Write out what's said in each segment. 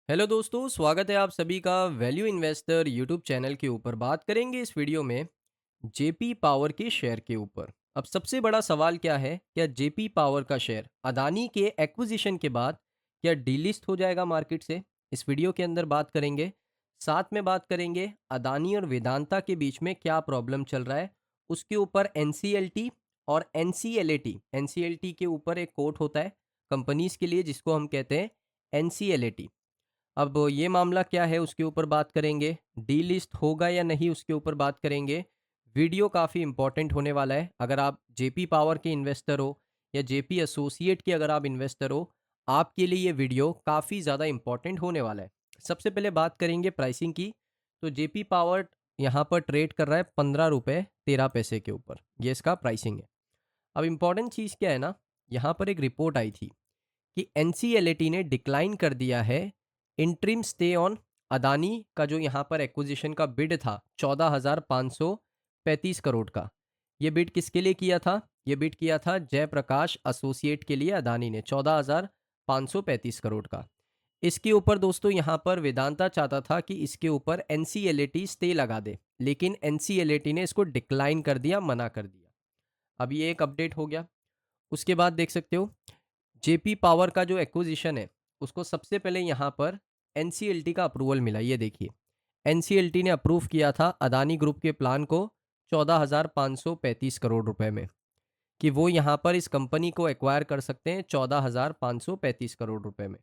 Hello दोस्तों, स्वागत है आप सभी का वैल्यू इन्वेस्टर यूट्यूब चैनल के ऊपर। बात करेंगे इस वीडियो में जेपी पावर के शेयर के ऊपर। अब सबसे बड़ा सवाल क्या है, क्या जेपी पावर का शेयर अदानी के एक्विजिशन के बाद क्या डीलिस्ट हो जाएगा मार्केट से? इस वीडियो के अंदर बात करेंगे। साथ में बात करेंगे अदानी और वेदांता के बीच में क्या प्रॉब्लम चल रहा है, उसके ऊपर एनसीएलटी और एनसीएलएटी। एनसीएलटी के ऊपर एक कोट होता है कंपनीज के लिए जिसको हम कहते हैं एनसीएलएटी। अब ये मामला क्या है उसके ऊपर बात करेंगे, डीलिस्ट होगा या नहीं उसके ऊपर बात करेंगे। वीडियो काफ़ी इंपॉर्टेंट होने वाला है। अगर आप जेपी पावर के इन्वेस्टर हो या जेपी एसोसिएट के अगर आप इन्वेस्टर हो, आपके लिए ये वीडियो काफ़ी ज़्यादा इंपॉर्टेंट होने वाला है। सबसे पहले बात करेंगे प्राइसिंग की। तो जेपी पावर यहाँ पर ट्रेड कर रहा है 15 रुपये 13 पैसे के ऊपर, ये इसका प्राइसिंग है। अब इम्पॉर्टेंट चीज़ क्या है ना, यहाँ पर एक रिपोर्ट आई थी कि एनसीएलटी ने डिक्लाइन कर दिया है इंटरिम स्टे ऑन अदानी का जो यहाँ पर एक्विजिशन का बिड था 14,535 करोड़ का। ये बिड किसके लिए किया था? ये बिड किया था जयप्रकाश एसोसिएट के लिए अदानी ने 14,535 करोड़ का। इसके ऊपर दोस्तों यहाँ पर वेदांता चाहता था कि इसके ऊपर एनसीएलटी स्टे लगा दे, लेकिन एनसीएलटी ने इसको डिक्लाइन कर दिया, मना कर दिया। अब ये एक अपडेट हो गया। उसके बाद देख सकते हो जेपी पावर का जो एक्विजिशन है उसको सबसे पहले यहाँ पर एनसीएलटी का अप्रूवल मिला। ये देखिए, एनसीएलटी ने अप्रूव किया था अदानी ग्रुप के प्लान को 14,535 करोड़ रुपए में, कि वो यहाँ पर इस कंपनी को एक्वायर कर सकते हैं 14,535 करोड़ रुपए में।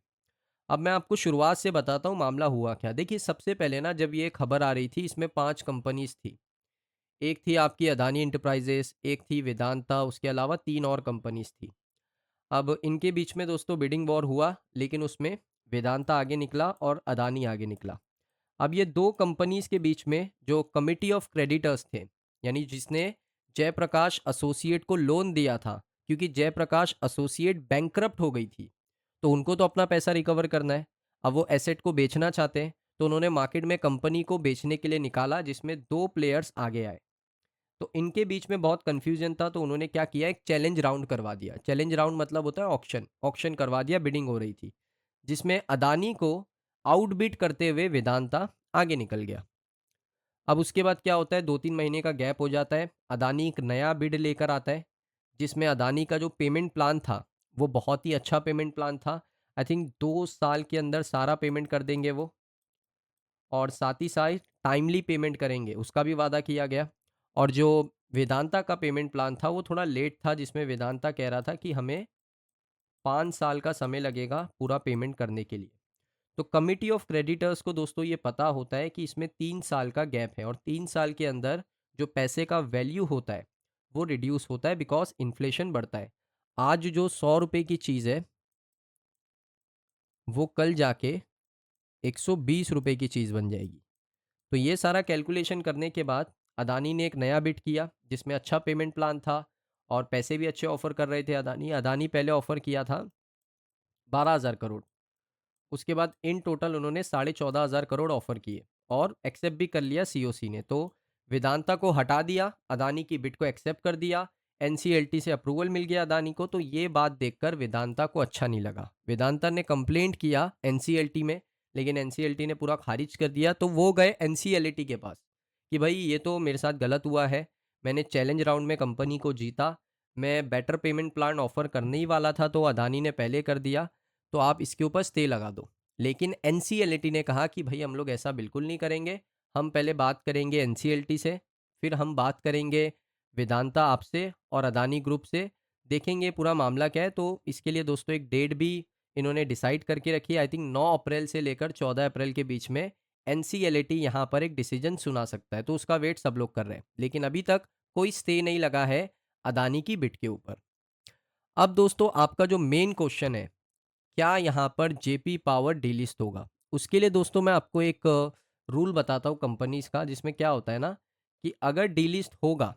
अब मैं आपको शुरुआत से बताता हूँ मामला हुआ क्या। देखिए, सबसे पहले ना जब ये खबर आ रही थी इसमें 5 कंपनीज थी। एक थी आपकी अदानी इंटरप्राइजेस, एक थी वेदांता, उसके अलावा 3 और कंपनीज थी। अब इनके बीच में दोस्तों बिडिंग वॉर हुआ, लेकिन उसमें वेदांता आगे निकला और अदानी आगे निकला। अब ये दो कंपनीज के बीच में जो कमिटी ऑफ क्रेडिटर्स थे, यानी जिसने जयप्रकाश एसोसिएट को लोन दिया था, क्योंकि जयप्रकाश एसोसिएट बैंकरप्ट हो गई थी, तो उनको तो अपना पैसा रिकवर करना है। अब वो एसेट को बेचना चाहते हैं, तो उन्होंने मार्केट में कंपनी को बेचने के लिए निकाला, जिसमें दो प्लेयर्स आगे आए। तो इनके बीच में बहुत कन्फ्यूजन था, तो उन्होंने क्या किया, एक चैलेंज राउंड करवा दिया। चैलेंज राउंड मतलब होता है ऑक्शन। ऑक्शन करवा दिया, बिडिंग हो रही थी, जिसमें अदानी को आउटबिड करते हुए वेदांता आगे निकल गया। अब उसके बाद क्या होता है, 2-3 महीने का गैप हो जाता है, अदानी एक नया बिड लेकर आता है, जिसमें अदानी का जो पेमेंट प्लान था वो बहुत ही अच्छा पेमेंट प्लान था। आई थिंक 2 साल के अंदर सारा पेमेंट कर देंगे वो, और साथ ही साथ टाइमली पेमेंट करेंगे, उसका भी वादा किया गया। और जो वेदांता का पेमेंट प्लान था वो थोड़ा लेट था, जिसमें वेदांता कह रहा था कि हमें 5 साल का समय लगेगा पूरा पेमेंट करने के लिए। तो कमिटी ऑफ क्रेडिटर्स को दोस्तों ये पता होता है कि इसमें 3 साल का गैप है, और 3 साल के अंदर जो पैसे का वैल्यू होता है वो रिड्यूस होता है, बिकॉज इन्फ्लेशन बढ़ता है। आज जो 100 रुपये की चीज़ है वो कल जाके 120 रुपये की चीज़ बन जाएगी। तो ये सारा कैलकुलेशन करने के बाद अदानी ने एक नया बिड किया, जिसमें अच्छा पेमेंट प्लान था और पैसे भी अच्छे ऑफर कर रहे थे अदानी। अदानी पहले ऑफर किया था 12,000 करोड़। उसके बाद इन टोटल उन्होंने 14,500 करोड़ ऑफर किए, और एक्सेप्ट भी कर लिया सीओसी ने। तो वेदांता को हटा दिया, अदानी की बिड को एक्सेप्ट कर दिया, एनसीएलटी से अप्रूवल मिल गया अदानी को। तो ये बात देखकर वेदांता को अच्छा नहीं लगा। वेदांता ने कंप्लेंट किया एनसीएलटी में, लेकिन एनसीएलटी ने पूरा खारिज कर दिया। तो वो गए एनसीएलटी के पास कि भाई ये तो मेरे साथ गलत हुआ है, मैंने चैलेंज राउंड में कंपनी को जीता, मैं बेटर पेमेंट प्लान ऑफर करने ही वाला था, तो अदानी ने पहले कर दिया, तो आप इसके ऊपर स्टे लगा दो। लेकिन एनसीएलटी ने कहा कि भाई हम लोग ऐसा बिल्कुल नहीं करेंगे, हम पहले बात करेंगे एनसीएलटी से, फिर हम बात करेंगे वेदांता आपसे और अदानी ग्रुप से, देखेंगे पूरा मामला क्या है। तो इसके लिए दोस्तों एक डेट भी इन्होंने डिसाइड करके रखी है। आई थिंक 9 अप्रैल से लेकर 14 अप्रैल के बीच में एनसीएलटी यहाँ पर एक डिसीजन सुना सकता है, तो उसका वेट सब लोग कर रहे हैं। लेकिन अभी तक कोई स्टे नहीं लगा है अदानी की बिट के ऊपर। अब दोस्तों आपका जो मेन क्वेश्चन है, क्या यहाँ पर जेपी पावर डीलिस्ट होगा? उसके लिए दोस्तों मैं आपको एक रूल बताता हूँ कंपनीज का, जिसमें क्या होता है ना, कि अगर डीलिस्ट होगा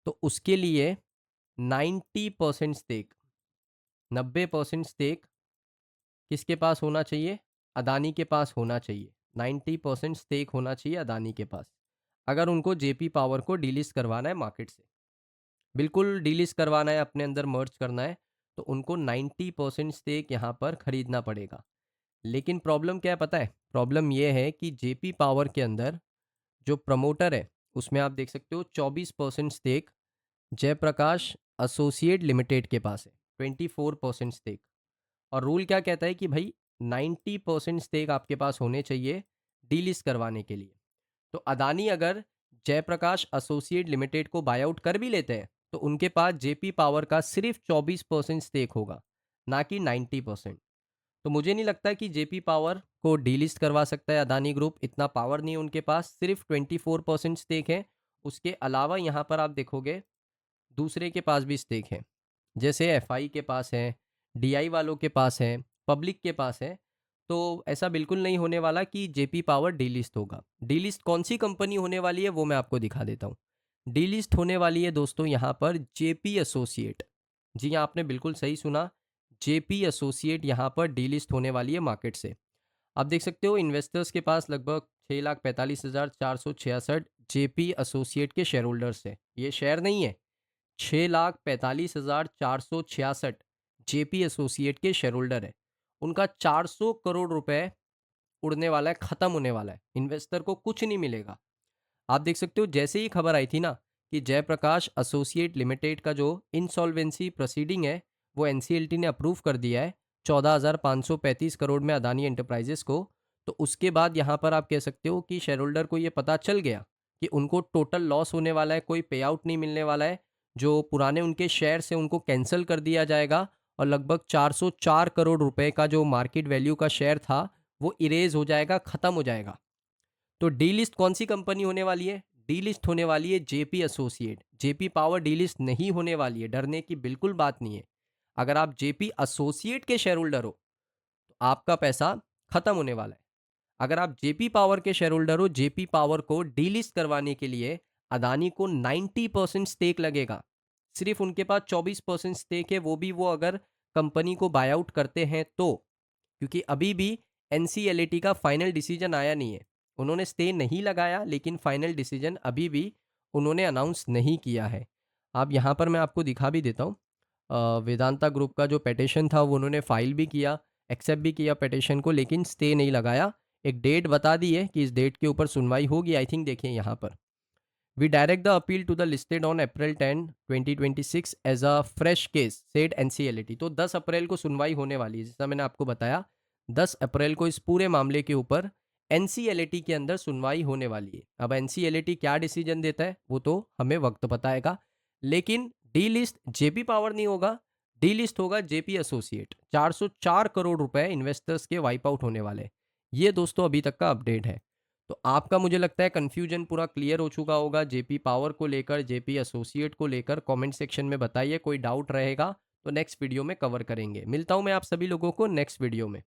तो उसके लिए 90% स्टेक, 90% स्टेक किसके पास होना चाहिए? अदानी के पास होना चाहिए। 90% स्टेक होना चाहिए अदानी के पास, अगर उनको जेपी पावर को डीलिस्ट करवाना है मार्केट से। बिल्कुल डीलिस्ट करवाना है, अपने अंदर मर्ज करना है, तो उनको 90% स्टेक यहाँ पर खरीदना पड़ेगा। लेकिन प्रॉब्लम क्या है पता है? प्रॉब्लम ये है कि जेपी पावर के अंदर जो प्रमोटर है, उसमें आप देख सकते हो 24% स्टेक जयप्रकाश एसोसिएट लिमिटेड के पास है, 24% स्टेक। और रूल क्या कहता है कि भाई 90% स्टेक आपके पास होने चाहिए डीलिस्ट करवाने के लिए। तो अदानी अगर जयप्रकाश एसोसिएट लिमिटेड को बाय आउट कर भी लेते हैं, तो उनके पास जेपी पावर का सिर्फ 24% स्टेक होगा, ना कि 90%। तो मुझे नहीं लगता कि जेपी पावर को डीलिस्ट करवा सकता है अदानी ग्रुप, इतना पावर नहीं है उनके पास, सिर्फ 24% स्टेक है। उसके अलावा यहाँ पर आप देखोगे दूसरे के पास भी स्टेक है, जैसे एफआई के पास है, डीआई वालों के पास है, पब्लिक के पास है। तो ऐसा बिल्कुल नहीं होने वाला कि जेपी पावर डीलिस्ट होगा। डीलिस्ट कौन सी कंपनी होने वाली है वो मैं आपको दिखा देता हूँ। डीलिस्ट होने वाली है दोस्तों यहाँ पर जेपी एसोसिएट। जी हाँ, आपने बिल्कुल सही सुना, जेपी एसोसिएट यहाँ पर डीलिस्ट होने वाली है मार्केट से। आप देख सकते हो इन्वेस्टर्स के पास लगभग 6,45,466 जेपी एसोसिएट के शेयर होल्डर्स है। ये शेयर नहीं है, 6,45,466 जेपी एसोसिएट के शेयर होल्डर है। उनका 400 करोड़ रुपए उड़ने वाला है, खत्म होने वाला है, इन्वेस्टर को कुछ नहीं मिलेगा। आप देख सकते हो जैसे ही खबर आई थी ना कि जयप्रकाश एसोसिएट लिमिटेड का जो इंसॉल्वेंसी प्रोसीडिंग है वो एनसीएलटी ने अप्रूव कर दिया है 14,535 करोड़ में अदानी एंटरप्राइजेस को। तो उसके बाद यहाँ पर आप कह सकते हो कि शेयर होल्डर को ये पता चल गया कि उनको टोटल लॉस होने वाला है, कोई पे आउट नहीं मिलने वाला है। जो पुराने उनके शेयर से उनको कैंसिल कर दिया जाएगा और लगभग 404 करोड़ रुपए का जो मार्केट वैल्यू का शेयर था वो इरेज हो जाएगा, खत्म हो जाएगा। तो डी लिस्ट कौन सी कंपनी होने वाली है? डी लिस्ट होने वाली है JP associate. JP power D list नहीं होने वाली है, डरने की बिल्कुल बात नहीं है। अगर आप जेपी एसोसिएट के शेयर होल्डर हो तो आपका पैसा खत्म होने वाला है। अगर आप जेपी पावर के शेयर होल्डर हो, जेपी पावर को डीलिस्ट करवाने के लिए अदानी को 90% स्टेक लगेगा। सिर्फ उनके पास 24% स्टेक है, वो भी वो अगर कंपनी को बाय आउट करते हैं तो। क्योंकि अभी भी एनसीएलटी का फाइनल डिसीजन आया नहीं है। उन्होंने स्टे नहीं लगाया लेकिन फाइनल डिसीजन अभी भी उन्होंने अनाउंस नहीं किया है। अब यहाँ पर मैं आपको दिखा भी देता हूँ। वेदांता ग्रुप का जो पिटिशन था वो उन्होंने फाइल भी किया, एक्सेप्ट भी किया पिटिशन को, लेकिन स्टे नहीं लगाया। एक डेट बता दी है कि इस डेट के ऊपर सुनवाई होगी। आई थिंक देखिए यहाँ पर, we direct the appeal to the listed on April 10 2026 as a fresh case said NCLT. तो 10 अप्रैल को सुनवाई होने वाली है, जैसा मैंने आपको बताया। 10 अप्रैल को इस पूरे मामले के ऊपर एनसीएलटी के अंदर सुनवाई होने वाली है। अब एनसीएलटी क्या डिसीजन देता है वो तो हमें वक्त बताएगा, लेकिन डी लिस्ट जेपी पावर नहीं होगा, डी लिस्ट होगा जेपी एसोसिएट। 404 करोड़ रुपए इन्वेस्टर्स के वाइप आउट होने वाले। ये दोस्तों अभी तक का अपडेट है। तो आपका मुझे लगता है कन्फ्यूजन पूरा क्लियर हो चुका होगा जेपी पावर को लेकर, जेपी एसोसिएट को लेकर। कमेंट सेक्शन में बताइए, कोई डाउट रहेगा तो नेक्स्ट वीडियो में कवर करेंगे। मिलता हूं मैं आप सभी लोगों को नेक्स्ट वीडियो में।